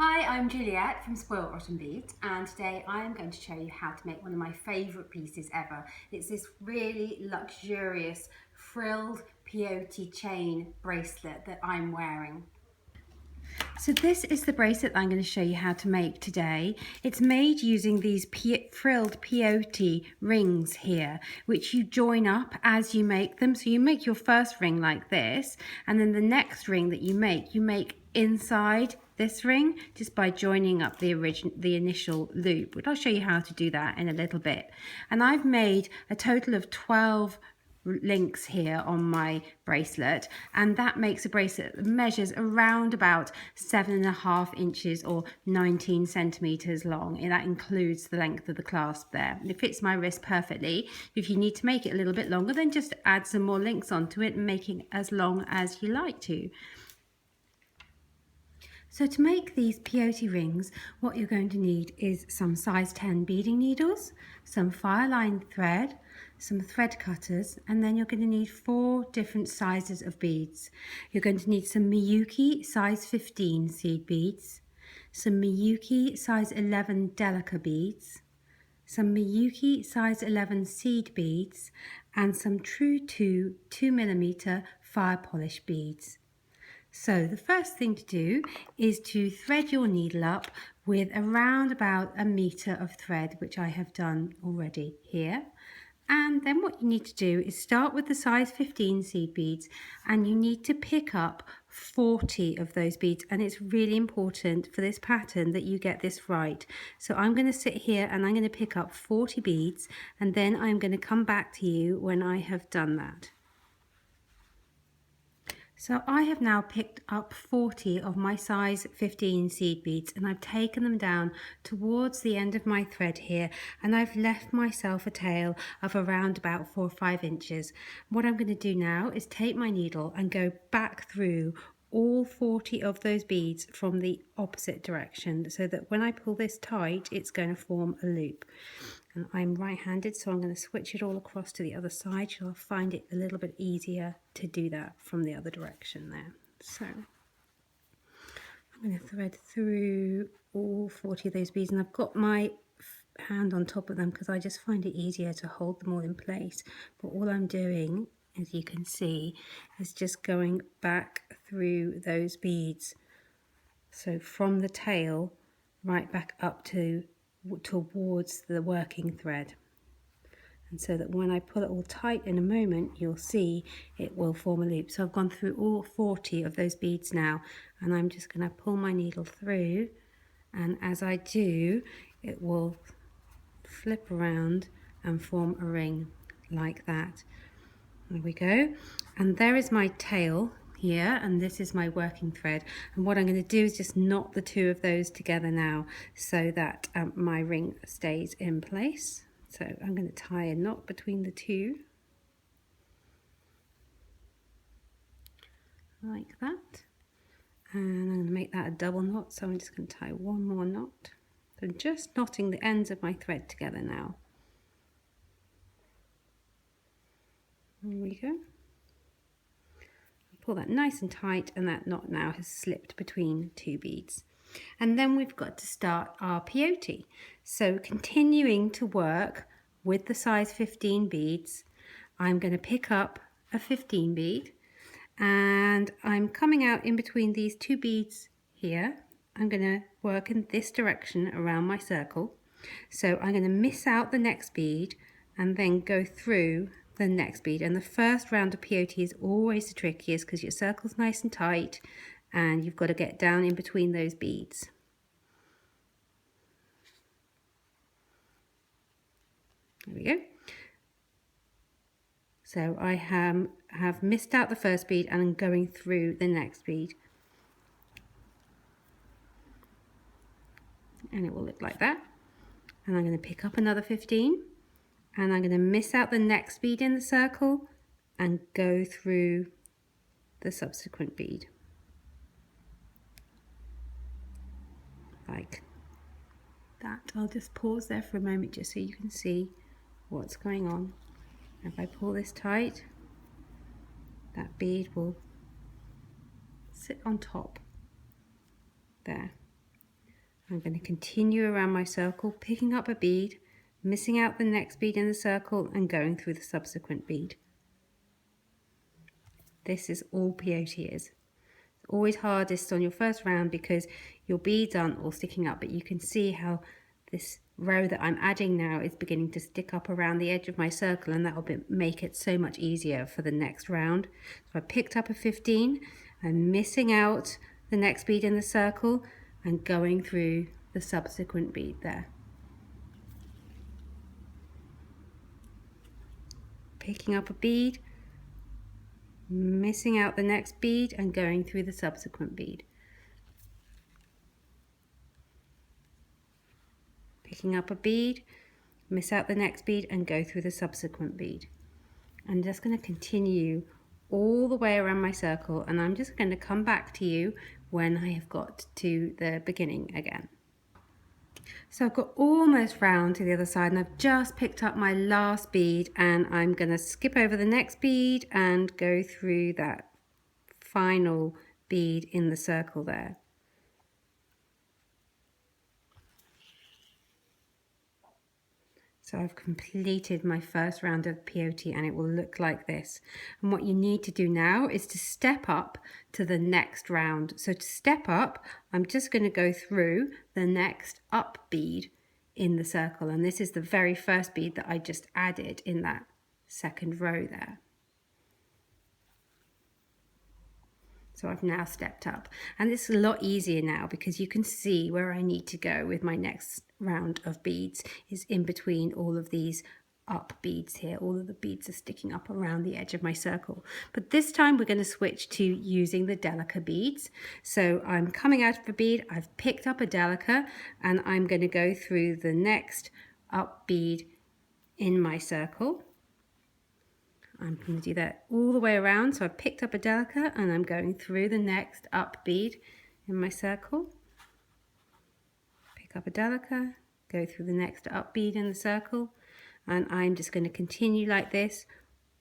Hi, I'm Juliet from Spoilt Beads, and today I am going to show you how to make one of my favourite pieces ever. It's this really luxurious frilled peyote chain bracelet that I'm wearing. So this is the bracelet I'm going to show you how to make today. It's made using these frilled peyote rings here, which you join up as you make them. So you make your first ring like this, and then the next ring that you make inside this ring just by joining up the initial loop, which I'll show you how to do that in a little bit. And I've made a total of 12 links here on my bracelet, and that makes a bracelet that measures around about 7.5 inches or 19 centimeters long, and that includes the length of the clasp there. It fits my wrist perfectly. If you need to make it a little bit longer, then just add some more links onto it and make it as long as you like to. So to make these peyote rings, what you're going to need is some size 10 beading needles, some Fireline thread, some thread cutters, and then you're going to need 4 different sizes of beads. You're going to need some Miyuki size 15 seed beads, some Miyuki size 11 Delica beads, some Miyuki size 11 seed beads, and some True 2 2mm Firepolish beads. So the first thing to do is to thread your needle up with around about 1 meter of thread, which I have done already here. And then what you need to do is start with the size 15 seed beads, and you need to pick up 40 of those beads, and it's really important for this pattern that you get this right. So I'm going to sit here and I'm going to pick up 40 beads, and then I'm going to come back to you when I have done that. So I have now picked up 40 of my size 15 seed beads, and I've taken them down towards the end of my thread here, and I've left myself a tail of around about 4 or 5 inches. What I'm going to do now is take my needle and go back through all 40 of those beads from the opposite direction, so that when I pull this tight, it's going to form a loop. And I'm right-handed, so I'm going to switch it all across to the other side, so I'll find it a little bit easier to do that from the other direction there. So I'm going to thread through all 40 of those beads, and I've got my hand on top of them because I just find it easier to hold them all in place. But all I'm doing, as you can see, is just going back through those beads. So from the tail right back up towards the working thread, and so that when I pull it all tight in a moment, you'll see it will form a loop. So I've gone through all 40 of those beads now, and I'm just going to pull my needle through, and as I do, it will flip around and form a ring like that. There we go, and there is my tail here, and this is my working thread, and what I'm going to do is just knot the two of those together now so that my ring stays in place. So I'm going to tie a knot between the two like that, and I'm going to make that a double knot, so I'm just going to tie one more knot. So I'm just knotting the ends of my thread together now. There we go. Pull that nice and tight, and that knot now has slipped between 2 beads. And then we've got to start our peyote. So continuing to work with the size 15 beads, I'm going to pick up a 15 bead, and I'm coming out in between these 2 beads here. I'm going to work in this direction around my circle. So I'm going to miss out the next bead and then go through the next bead, and the first round of peyote is always the trickiest because your circle's nice and tight and you've got to get down in between those beads. There we go. So I have missed out the first bead and I'm going through the next bead, and it will look like that. And I'm going to pick up another 15, and I'm going to miss out the next bead in the circle and go through the subsequent bead like that. I'll just pause there for a moment just so you can see what's going on. If I pull this tight, that bead will sit on top there. I'm going to continue around my circle, picking up a bead, missing out the next bead in the circle and going through the subsequent bead. This is all peyote is. It's always hardest on your first round because your beads aren't all sticking up, but you can see how this row that I'm adding now is beginning to stick up around the edge of my circle, and that will make it so much easier for the next round. So I picked up a 15, I'm missing out the next bead in the circle and going through the subsequent bead there. Picking up a bead, missing out the next bead and going through the subsequent bead. Picking up a bead, miss out the next bead and go through the subsequent bead. I'm just going to continue all the way around my circle, and I'm just going to come back to you when I have got to the beginning again. So I've got almost round to the other side and I've just picked up my last bead, and I'm going to skip over the next bead and go through that final bead in the circle there. So I've completed my first round of peyote and it will look like this. And what you need to do now is to step up to the next round. So to step up, I'm just going to go through the next up bead in the circle. And this is the very first bead that I just added in that second row there. So I've now stepped up, and it's a lot easier now because you can see where I need to go with my next round of beads is in between all of these up beads here. All of the beads are sticking up around the edge of my circle. But this time we're going to switch to using the Delica beads. So I'm coming out of a bead, I've picked up a Delica, and I'm going to go through the next up bead in my circle. I'm going to do that all the way around. So I've picked up a Delica and I'm going through the next up bead in my circle. Pick up a Delica, go through the next up bead in the circle, and I'm just going to continue like this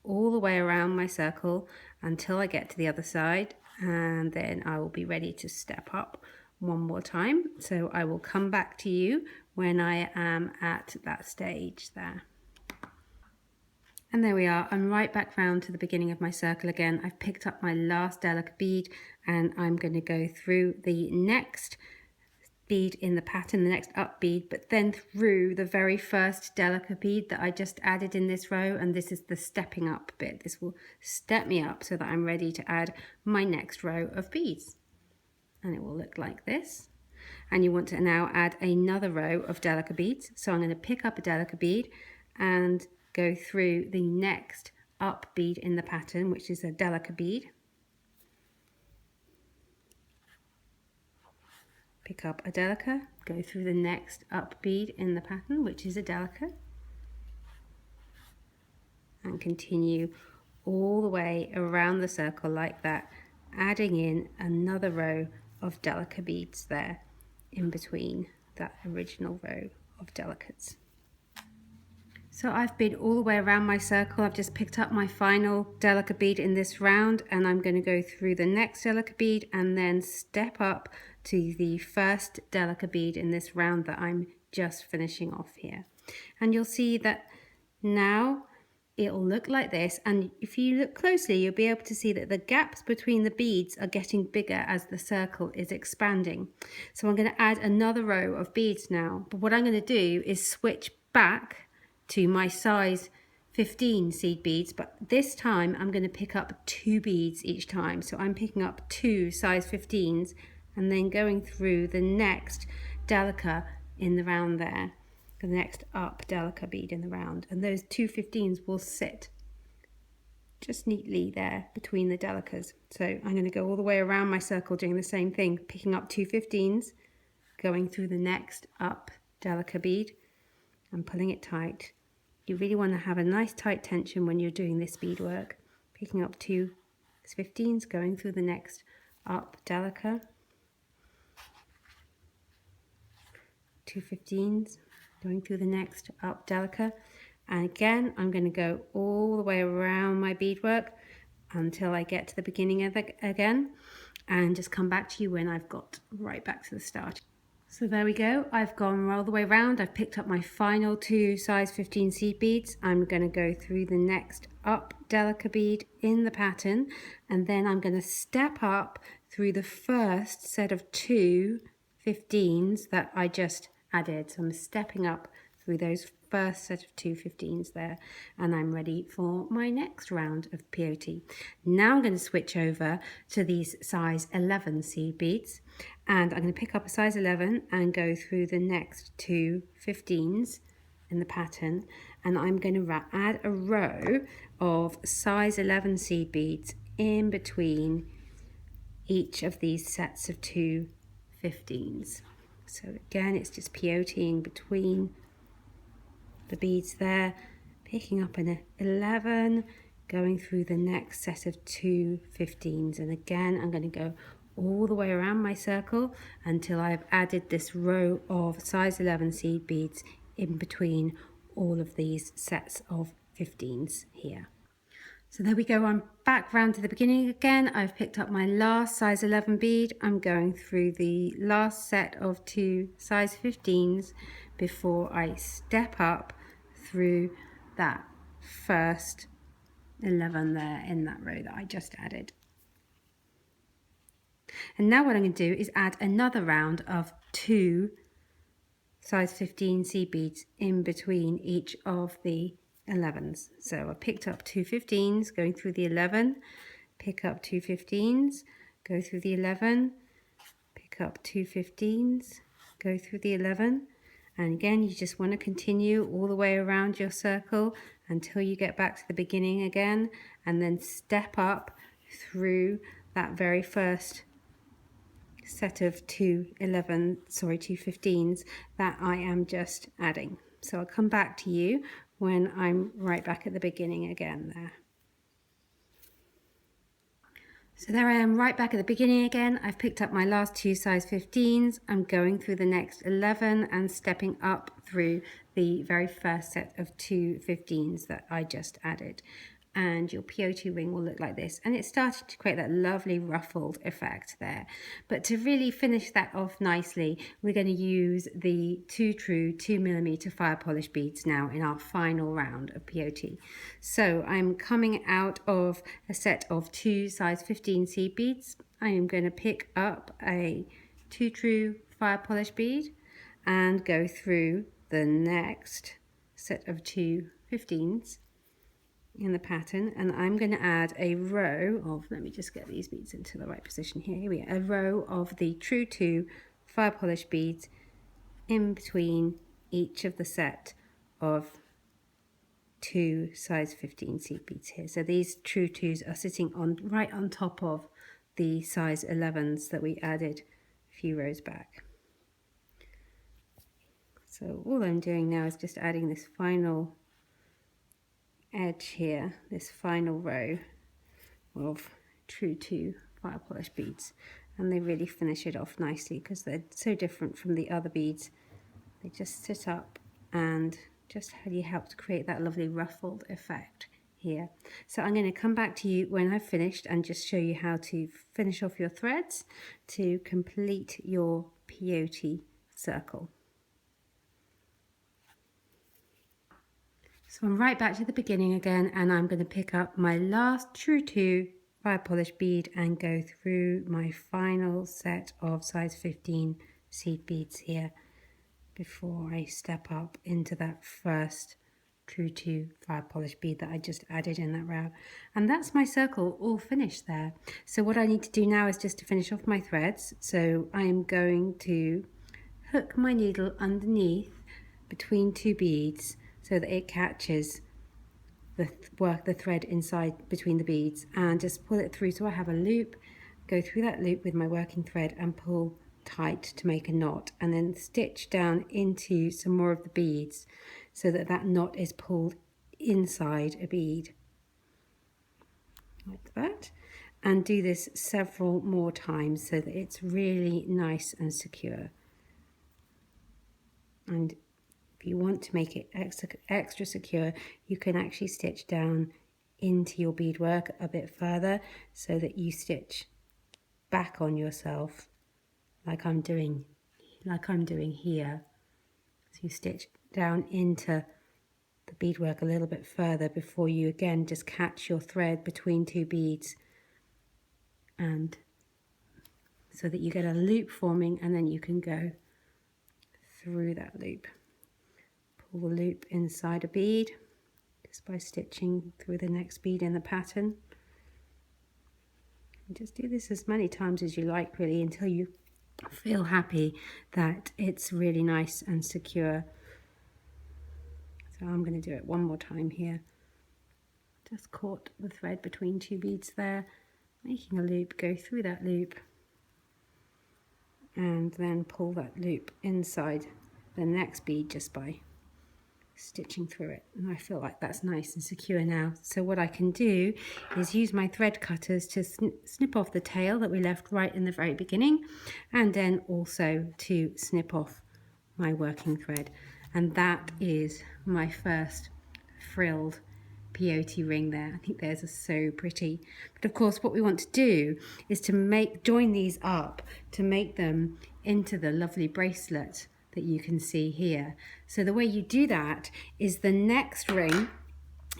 all the way around my circle until I get to the other side, and then I will be ready to step up one more time. So I will come back to you when I am at that stage there. And there we are, I'm right back round to the beginning of my circle again. I've picked up my last Delica bead and I'm going to go through the next bead in the pattern, the next up bead, but then through the very first Delica bead that I just added in this row, and this is the stepping up bit. This will step me up so that I'm ready to add my next row of beads. And it will look like this. And you want to now add another row of Delica beads. So I'm going to pick up a Delica bead and go through the next up bead in the pattern, which is a Delica bead. Pick up a Delica, go through the next up bead in the pattern, which is a Delica, and continue all the way around the circle like that, adding in another row of Delica beads there in between that original row of Delicas. So I've been all the way around my circle. I've just picked up my final Delica bead in this round, and I'm going to go through the next Delica bead and then step up to the first Delica bead in this round that I'm just finishing off here. And you'll see that now it'll look like this, and if you look closely you'll be able to see that the gaps between the beads are getting bigger as the circle is expanding. So I'm going to add another row of beads now, but what I'm going to do is switch back to my size 15 seed beads, but this time I'm going to pick up 2 beads each time. So I'm picking up 2 size 15s and then going through the next Delica in the round there, the next up Delica bead in the round, and those 2 15s will sit just neatly there between the Delicas. So I'm going to go all the way around my circle doing the same thing, picking up 2 15s, going through the next up Delica bead and pulling it tight. You really want to have a nice tight tension when you're doing this beadwork. Picking up 2 15s, going through the next up Delica, 2 15s, going through the next up Delica, and again I'm going to go all the way around my beadwork until I get to the beginning of it again, and just come back to you when I've got right back to the start. So there we go, I've gone all the way around. I've picked up my final 2 size 15 seed beads. I'm going to go through the next up Delica bead in the pattern, and then I'm going to step up through the first set of 2 15s that I just added. So I'm stepping up through those first set of 2 15s there, and I'm ready for my next round of peyote. Now I'm going to switch over to these size 11 seed beads, and I'm going to pick up a size 11 and go through the next 2 15s in the pattern, and I'm going to add a row of size 11 seed beads in between each of these sets of 2 15s. So again, it's just peyoteing between the beads there, picking up an 11, going through the next set of 2 15s, and again I'm going to go all the way around my circle until I've added this row of size 11 seed beads in between all of these sets of 15s here. So there we go, I'm back round to the beginning again. I've picked up my last size 11 bead. I'm going through the last set of 2 size 15s before I step up through that first 11 there in that row that I just added. And now what I'm going to do is add another round of 2 size 15 seed beads in between each of the 11s. So I picked up 2 15s, going through the 11, pick up 2 15s, go through the 11, pick up 2 15s, go through the 11, and again you just want to continue all the way around your circle until you get back to the beginning again, and then step up through that very first set of 2 15s that I am just adding. So I'll come back to you when I'm right back at the beginning again there. So there I am right back at the beginning again. I've picked up my last 2 size 15s. I'm going through the next 11 and stepping up through the very first set of 2 15s that I just added. And your peyote ring will look like this, and it started to create that lovely ruffled effect there. But to really finish that off nicely, we're going to use the 2 true 2mm Firepolish beads now in our final round of peyote. So I'm coming out of a set of 2 size 15 seed beads. I am going to pick up a 2 true Firepolish bead and go through the next set of 2 15s in the pattern, and I'm going to add a row of, let me just get these beads into the right position here, here we go, a row of the true 2 Firepolish beads in between each of the set of 2 size 15 seed beads here. So these true 2s are sitting on right on top of the size 11s that we added a few rows back. So all I'm doing now is just adding this final edge here, this final row of true 2 Firepolish beads, and they really finish it off nicely because they're so different from the other beads. They just sit up and just really help to create that lovely ruffled effect here. So I'm going to come back to you when I've finished and just show you how to finish off your threads to complete your peyote circle. So I'm right back to the beginning again, and I'm going to pick up my last true 2 Firepolish bead and go through my final set of size 15 seed beads here before I step up into that first true 2 Firepolish bead that I just added in that row. And that's my circle all finished there. So what I need to do now is just to finish off my threads. So I'm going to hook my needle underneath between 2 beads so that it catches the thread inside between the beads, and just pull it through so I have a loop, go through that loop with my working thread and pull tight to make a knot, and then stitch down into some more of the beads so that that knot is pulled inside a bead like that, and do this several more times so that it's really nice and secure. And if you want to make it extra secure, you can actually stitch down into your beadwork a bit further so that you stitch back on yourself like I'm doing like I'm doing here. So you stitch down into the beadwork a little bit further before you again just catch your thread between two beads, and so that you get a loop forming, and then you can go through that loop. Pull the loop inside a bead just by stitching through the next bead in the pattern. And just do this as many times as you like, really, until you feel happy that it's really nice and secure. So I'm going to do it one more time here. Just caught the thread between two beads there, making a loop, go through that loop, and then pull that loop inside the next bead just by stitching through it. And I feel like that's nice and secure now. So what I can do is use my thread cutters to snip off the tail that we left right in the very beginning, and then also to snip off my working thread. And that is my first frilled peyote ring there. I think theirs are so pretty. But of course what we want to do is to join these up to make them into the lovely bracelet that you can see here. So the way you do that is the next ring,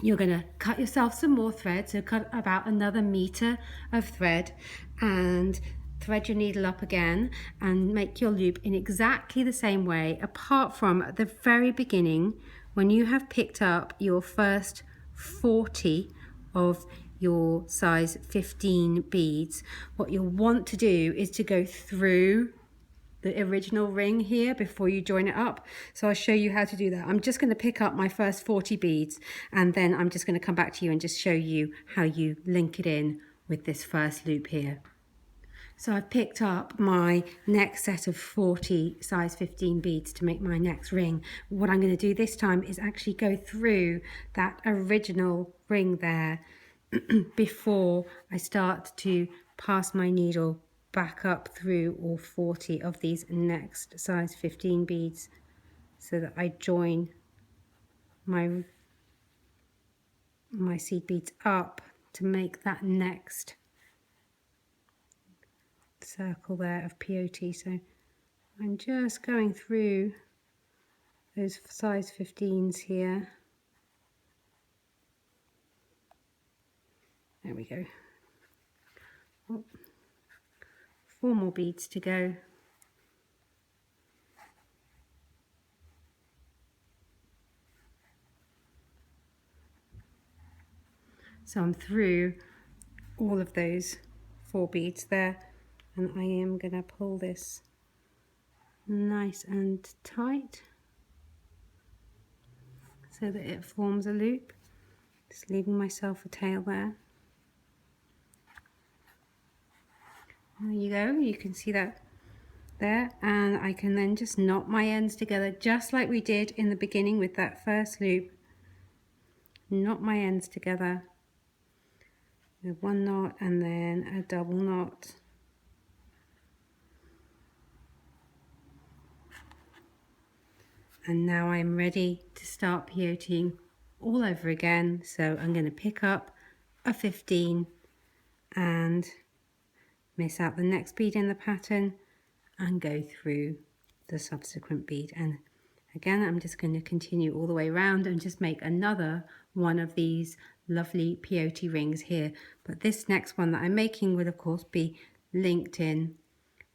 you're going to cut yourself some more thread, so cut about another meter of thread, and thread your needle up again and make your loop in exactly the same way, apart from at the very beginning when you have picked up your first 40 of your size 15 beads. What you'll want to do is to go through the original ring here before you join it up. So I'll show you how to do that. I'm just going to pick up my first 40 beads, and then I'm just going to come back to you and just show you how you link it in with this first loop here. So I've picked up my next set of 40 size 15 beads to make my next ring. What I'm going to do this time is actually go through that original ring there before I start to pass my needle back up through all 40 of these next size 15 beads, so that I join my seed beads up to make that next circle there of peyote. So I'm just going through those size 15s here. There we go. Oh, 4 more beads to go. So I'm through all of those 4 beads there, and I am going to pull this nice and tight so that it forms a loop, just leaving myself a tail there. There you go, you can see that there, and I can then just knot my ends together just like we did in the beginning with that first loop. Knot my ends together with 1 knot and then a double knot. And now I'm ready to start peyoteing all over again. So I'm going to pick up a 15 and miss out the next bead in the pattern and go through the subsequent bead. And again, I'm just going to continue all the way around and just make another one of these lovely peyote rings here. But this next one that I'm making will of course be linked in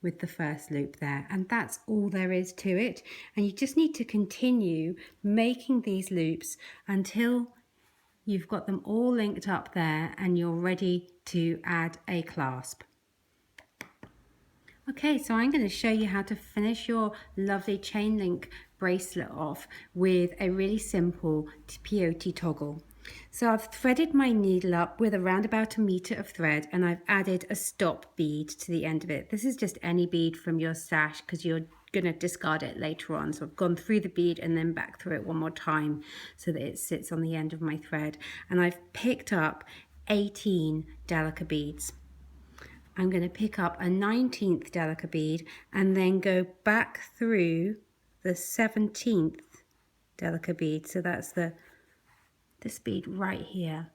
with the first loop there, and that's all there is to it. And you just need to continue making these loops until you've got them all linked up there and you're ready to add a clasp. Okay, so I'm going to show you how to finish your lovely chain link bracelet off with a really simple peyote toggle. So I've threaded my needle up with around about a meter of thread, and I've added a stop bead to the end of it. This is just any bead from your stash because you're going to discard it later on. So I've gone through the bead and then back through it one more time so that it sits on the end of my thread. And I've picked up 18 Delica beads. I'm going to pick up a 19th Delica bead and then go back through the 17th Delica bead. So that's this bead right here.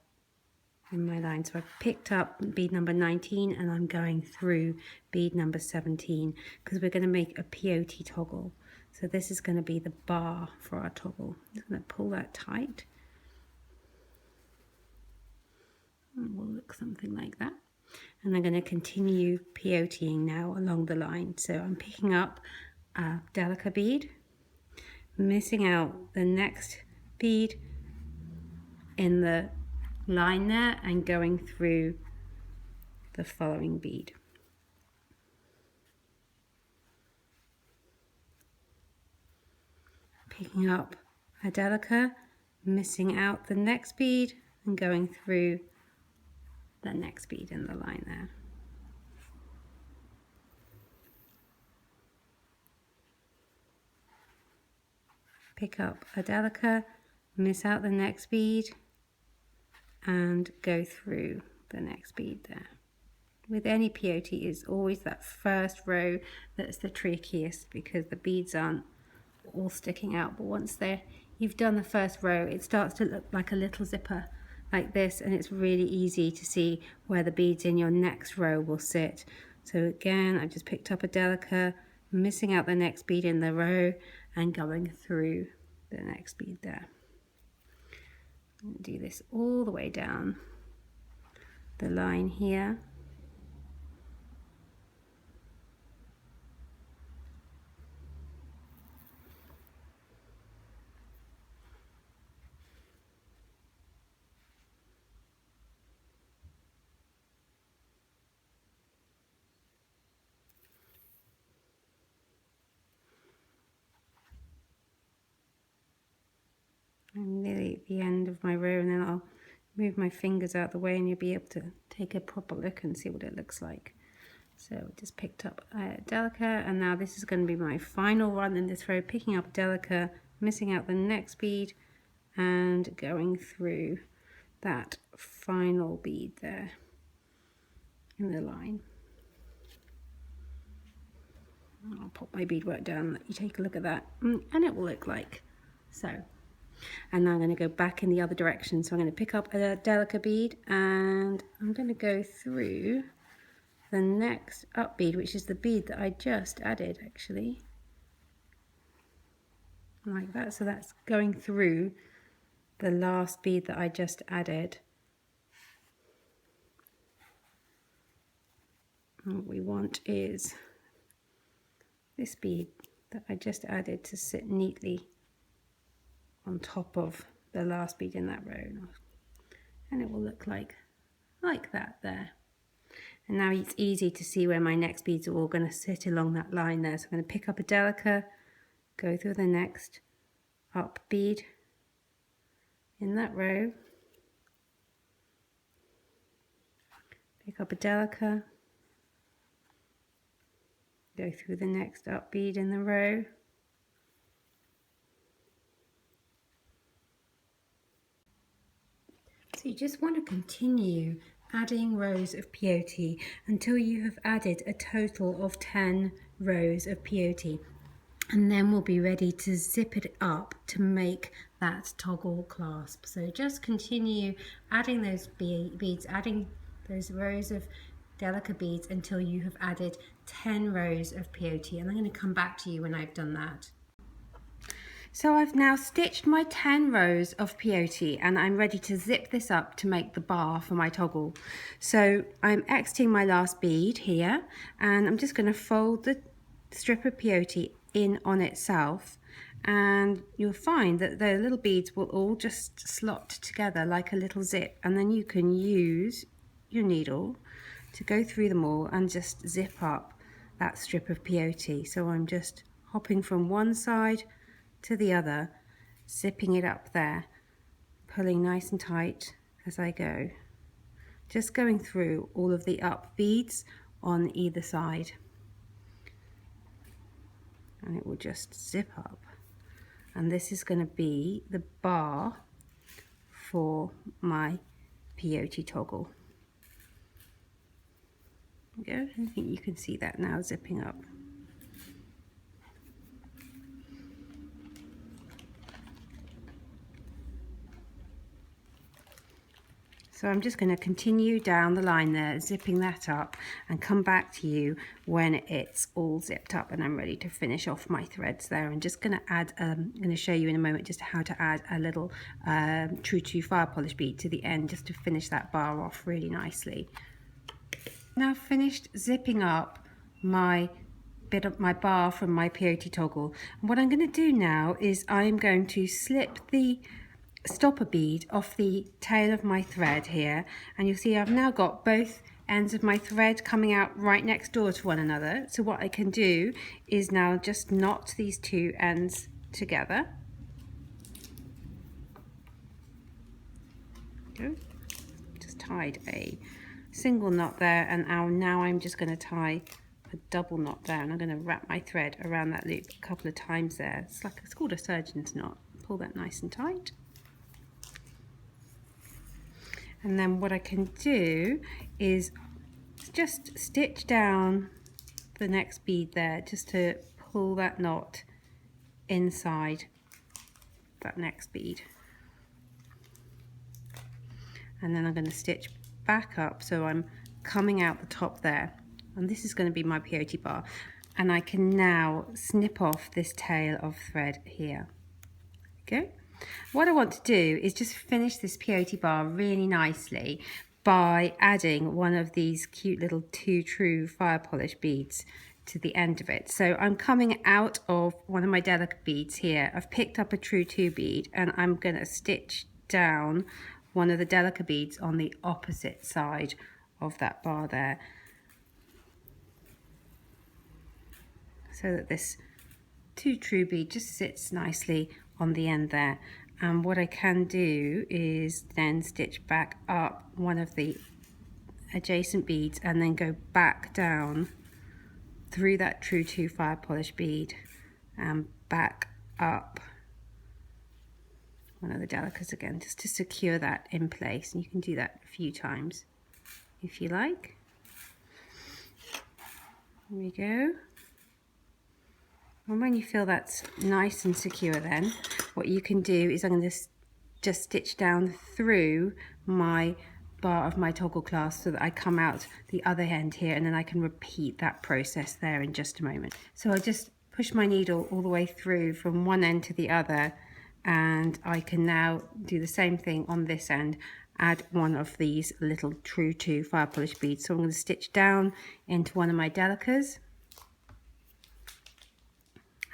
in my line. So I've picked up bead number 19 and I'm going through bead number 17 because we're going to make a peyote toggle. So this is going to be the bar for our toggle. I'm just going to pull that tight. It will look something like that. And I'm going to continue peyoteing now along the line. So I'm picking up a Delica bead, missing out the next bead in the line there and going through the following bead. Picking up a Delica, missing out the next bead and going through the next bead in the line there. Pick up a Delica, miss out the next bead and go through the next bead there. With any peyote, it's always that first row that's the trickiest because the beads aren't all sticking out, but once you've done the first row, it starts to look like a little zipper like this, and it's really easy to see where the beads in your next row will sit. So again, I just picked up a Delica, missing out the next bead in the row and going through the next bead there. Do this all the way down the line here. I'm nearly at the end of my row, and then I'll move my fingers out the way and you'll be able to take a proper look and see what it looks like. So just picked up a Delica, and now this is going to be my final run in this row, picking up Delica, missing out the next bead and going through that final bead there in the line. I'll pop my beadwork down and let you take a look at that, and it will look like so. And now I'm going to go back in the other direction. So I'm going to pick up a Delica bead and I'm going to go through the next up bead, which is the bead that I just added actually. Like that. So that's going through the last bead that I just added. And what we want is this bead that I just added to sit neatly on top of the last bead in that row, and it will look like that there. And now it's easy to see where my next beads are all going to sit along that line there. So I'm going to pick up a Delica, go through the next up bead in that row, pick up a Delica, go through the next up bead in the row, so you just want to continue adding rows of peyote until you have added a total of 10 rows of peyote, and then we'll be ready to zip it up to make that toggle clasp. So just continue adding those beads, adding those rows of Delica beads until you have added 10 rows of peyote, and I'm going to come back to you when I've done that. So I've now stitched my 10 rows of peyote and I'm ready to zip this up to make the bar for my toggle. So I'm exiting my last bead here and I'm just going to fold the strip of peyote in on itself, and you'll find that the little beads will all just slot together like a little zip, and then you can use your needle to go through them all and just zip up that strip of peyote. So I'm just hopping from one side to the other, zipping it up there, pulling nice and tight as I go, just going through all of the up beads on either side, and it will just zip up, and this is going to be the bar for my peyote toggle. There we go. I think you can see that now zipping up. So I'm just going to continue down the line there, zipping that up, and come back to you when it's all zipped up and I'm ready to finish off my threads there. I'm just going to add, I'm going to show you in a moment just how to add a little true to fire polish bead to the end, just to finish that bar off really nicely. Now finished zipping up my bit of my bar from my peyote toggle, and what I'm going to do now is I'm going to slip the stopper bead off the tail of my thread here, and you'll see I've now got both ends of my thread coming out right next door to one another. So what I can do is now just knot these two ends together. Just tied a single knot there, and now I'm just going to tie a double knot there, and I'm going to wrap my thread around that loop a couple of times there. It's called a surgeon's knot. Pull that nice and tight. And then what I can do is just stitch down the next bead there, just to pull that knot inside that next bead. And then I'm going to stitch back up so I'm coming out the top there. And this is going to be my peyote bar. And I can now snip off this tail of thread here. Okay. What I want to do is just finish this peyote bar really nicely by adding one of these cute little 2 true fire polish beads to the end of it. So I'm coming out of one of my Delica beads here. I've picked up a true 2 bead, and I'm going to stitch down one of the Delica beads on the opposite side of that bar there, so that this 2 true bead just sits nicely on the end there. And what I can do is then stitch back up one of the adjacent beads and then go back down through that true 2 fire polish bead and back up one of the Delicas again, just to secure that in place. And you can do that a few times if you like. There we go. And when you feel that's nice and secure, then what you can do is I'm going to just stitch down through my bar of my toggle clasp so that I come out the other end here, and then I can repeat that process there in just a moment. So I just push my needle all the way through from one end to the other, and I can now do the same thing on this end, add one of these little true 2 fire polish beads. So I'm going to stitch down into one of my Delicas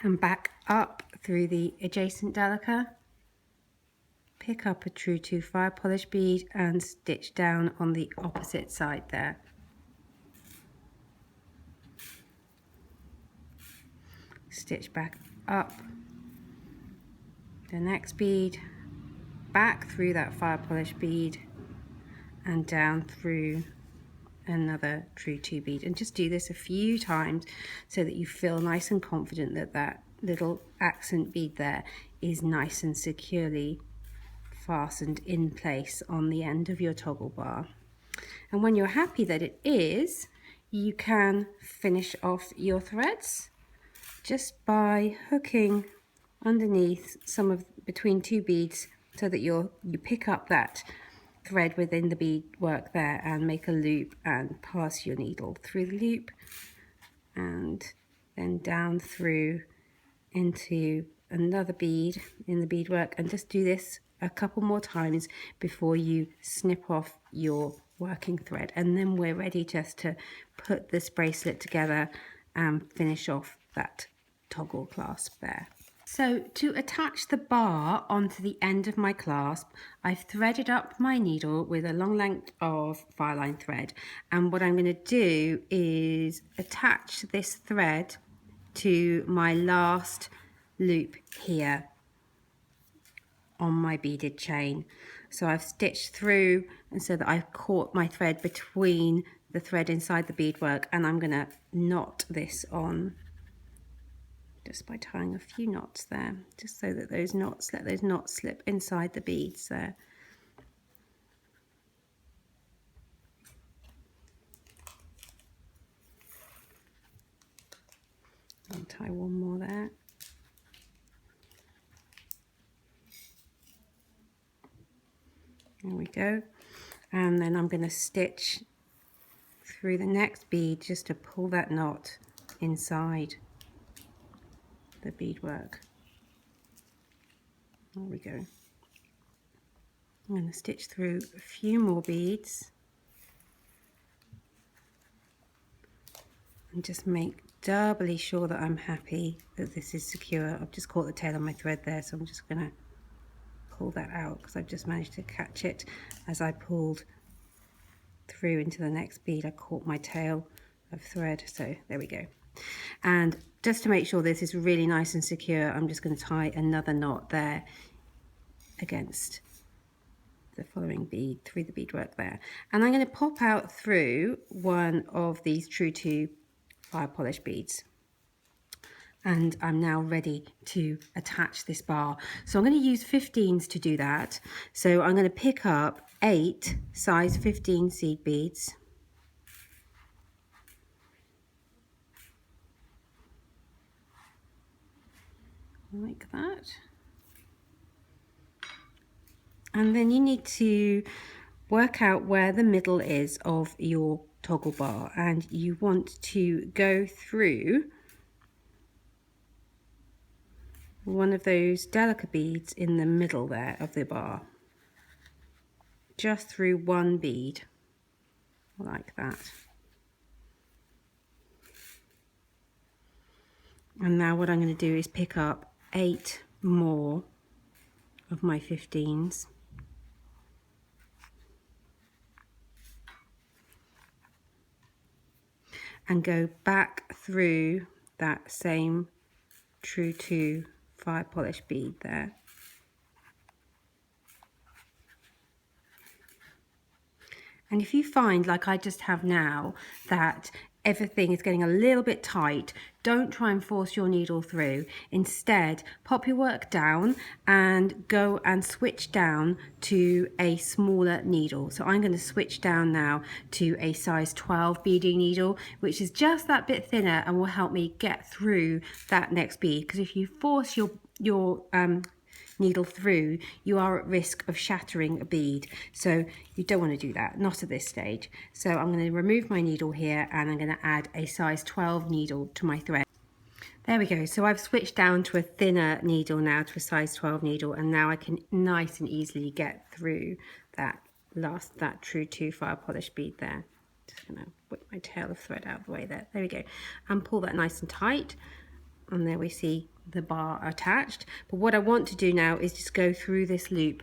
and back up through the adjacent Delica, pick up a true 2 fire polish bead and stitch down on the opposite side there. Stitch back up the next bead, back through that fire polish bead and down through another true 2 bead, and just do this a few times so that you feel nice and confident that that little accent bead there is nice and securely fastened in place on the end of your toggle bar. And when you're happy that it is, you can finish off your threads just by hooking underneath between 2 beads so that you pick up that thread within the bead work there and make a loop and pass your needle through the loop and then down through into another bead in the beadwork, and just do this a couple more times before you snip off your working thread, and then we're ready just to put this bracelet together and finish off that toggle clasp there. So to attach the bar onto the end of my clasp, I've threaded up my needle with a long length of Fireline thread, and what I'm going to do is attach this thread to my last loop here on my beaded chain. So I've stitched through, and so that I've caught my thread between the thread inside the beadwork, and I'm going to knot this on just by tying a few knots there, just so that those knots, let those knots slip inside the beads there. I'll tie one more there. There we go. And then I'm going to stitch through the next bead just to pull that knot inside the beadwork. There we go. I'm going to stitch through a few more beads and just make doubly sure that I'm happy that this is secure. I've just caught the tail of my thread there, so I'm just going to pull that out because I've just managed to catch it as I pulled through into the next bead. I caught my tail of thread, so there we go. And just to make sure this is really nice and secure, I'm just going to tie another knot there against the following bead through the beadwork there, and I'm going to pop out through one of these True to Firepolish beads, and I'm now ready to attach this bar. So I'm going to use 15s to do that. So I'm going to pick up 8 size 15 seed beads, like that. And then you need to work out where the middle is of your toggle bar, and you want to go through one of those Delica beads in the middle there of the bar, just through one bead, like that. And now what I'm going to do is pick up 8 more of my 15s. And go back through that same True to Firepolish bead there. And if you find, like I just have now, that everything is getting a little bit tight, don't try and force your needle through. Instead, pop your work down and go and switch down to a smaller needle. So I'm going to switch down now to a size 12 beading needle, which is just that bit thinner and will help me get through that next bead. Because if you force your needle through, you are at risk of shattering a bead, so you don't want to do that, not at this stage. So I'm going to remove my needle here, and I'm going to add a size 12 needle to my thread. There we go. So I've switched down to a thinner needle now, to a size 12 needle, and now I can nice and easily get through that True to Firepolish bead there. Just going to whip my tail of thread out of the way there. There we go, and pull that nice and tight. And there we see the bar attached. But what I want to do now is just go through this loop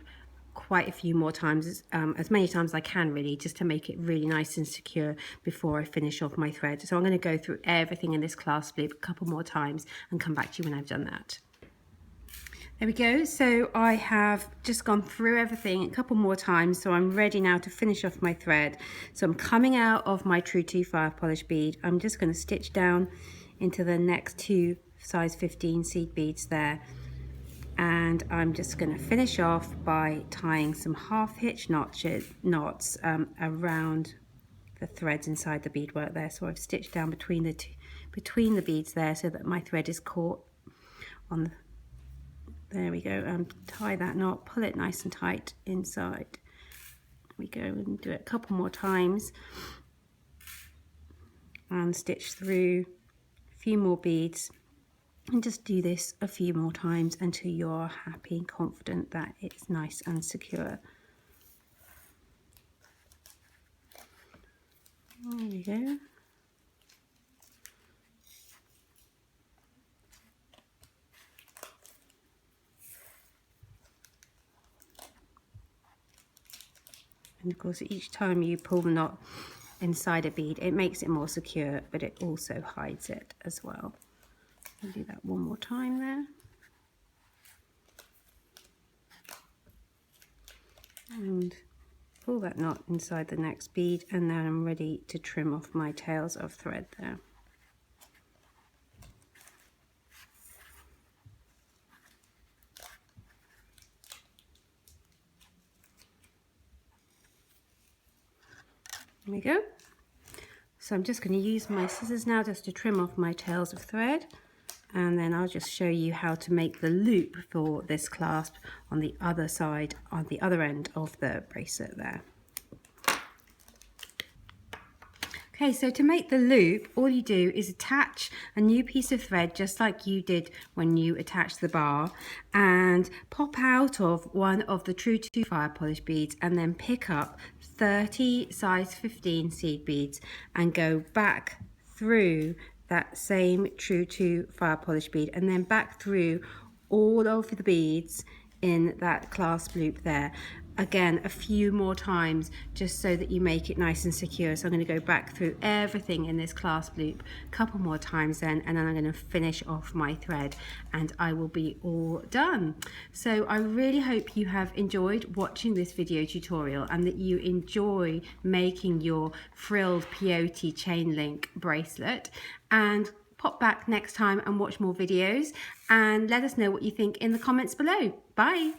quite a few more times, as many times as I can really, just to make it really nice and secure before I finish off my thread. So I'm going to go through everything in this clasp loop a couple more times and come back to you when I've done that. There we go. So I have just gone through everything a couple more times, so I'm ready now to finish off my thread. So I'm coming out of my True to Firepolish bead. I'm just going to stitch down into the next 2 size 15 seed beads there, and I'm just going to finish off by tying some half hitch knots around the threads inside the beadwork there. So I've stitched down between the beads there so that my thread is caught on the, there we go, tie that knot, pull it nice and tight inside. We go and do it a couple more times and stitch through a few more beads. And just do this a few more times until you're happy and confident that it's nice and secure. There we go. And of course, each time you pull the knot inside a bead, it makes it more secure, but it also hides it as well. I'll do that one more time there. And pull that knot inside the next bead, and then I'm ready to trim off my tails of thread there. There we go. So I'm just going to use my scissors now just to trim off my tails of thread. And then I'll just show you how to make the loop for this clasp on the other side, on the other end of the bracelet there. Okay, so to make the loop, all you do is attach a new piece of thread just like you did when you attached the bar, and pop out of one of the True to Fire Polish beads and then pick up 30 size 15 seed beads and go back through that same True to Fire Polish bead and then back through all of the beads in that clasp loop there. Again, a few more times just so that you make it nice and secure. So I'm going to go back through everything in this clasp loop a couple more times then, and then I'm going to finish off my thread and I will be all done. So I really hope you have enjoyed watching this video tutorial and that you enjoy making your frilled peyote chain link bracelet, and pop back next time and watch more videos and let us know what you think in the comments below. Bye.